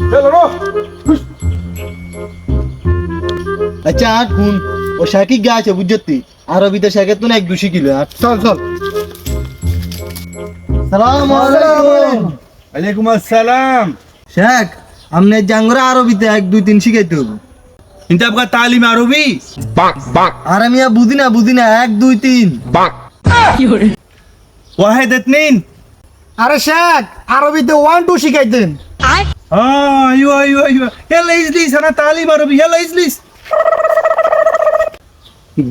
يلا روح. আচ্ছা আট শুন ও শাকি গা আছে বুঝতি আরবিতে শাকের তো না 1-2 কিলো আট চল চল। সালাম আলাইকুম عليكم السلام. শেখ আমনে জাঙ্গরা আরবিতে 1-2-3 শিখাইতে হবে انت ابغى تعليم عربي؟ আর আমি বুঝি না 1-2-3 واحد اثنين. আরে শেখ আরবিতে 1 2 শিখাইতেন। ايوه ايوه ايوه يلا اجلس انا تعليم عربي يلا اجلس.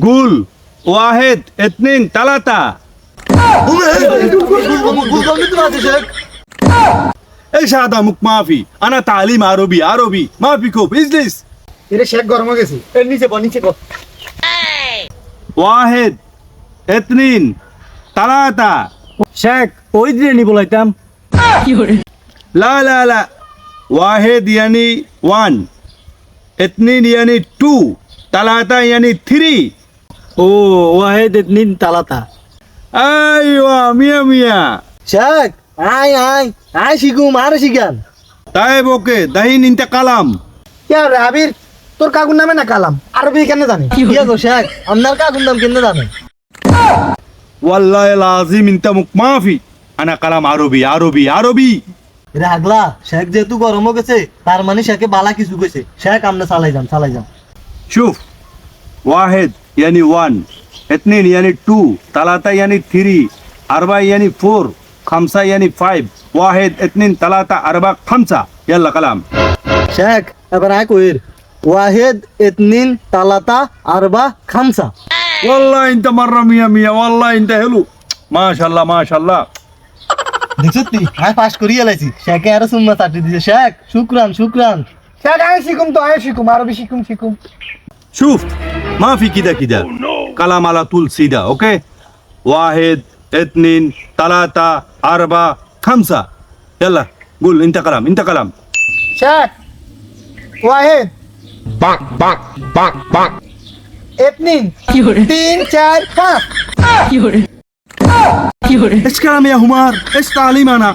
قول واحد اثنين ثلاثة. শেখ ايش هذا مك ما في انا تعليم عربي ما في كوب اجلس. এরে শেখ গরম হয়ে গেছে। এর নিচে বল واحد اثنين ثلاثة. শেখ ওই দিনে নি বলাইতাম لا لا لا واحد يعني 1 اثنين يعني 2 ثلاثة يعني 3. ও ওয়াহিদ ইতনিন তালাতা ايوه مية مية. শেখ আয় শিখুম আর শিখান طيب اوكي دحين انت قلم. ইয়ার আবির তোর কাকুর নামে না কালাম আরবি কেন জানি? ইয়া গো শেখ আপনার কাকুর নাম কেন জানেন والله العظيم انت مك ما في انا قلم عربي. রাগলা শেখ যেহেতু গরম হয়ে গেছে তার মানে শেখে বালা কিছু কইছে শেখ আমরা চালাই যান شوف واحد يعني 1 اثنين يعني 2 ثلاثة يعني 3 أربعة يعني 4 خمسة يعني 5 واحد اثنين ثلاثة أربعة 5 يلا كلام. শেখ এবার আয় কইর ওয়াহিদ ইতনিন তালাতা আরবা খামসা والله انت مرة مية مية والله انت حلو ما شاء الله. দেখছতি আয় পাস করিয়ে লাইছি শেখে আর সুম্মা চাটি দিছে শেখ শুকরান শেখ আয় শিখুম আরবি শিখুম। شوف ما في كده كلام على طول سيدا اوكي. واحد اثنين ثلاثة أربعة 5 يلا قول انت كلام. শেখ ওয়াহিদ اثنين 3 4 5 ايش كلام يا همار ايش تعليم انا.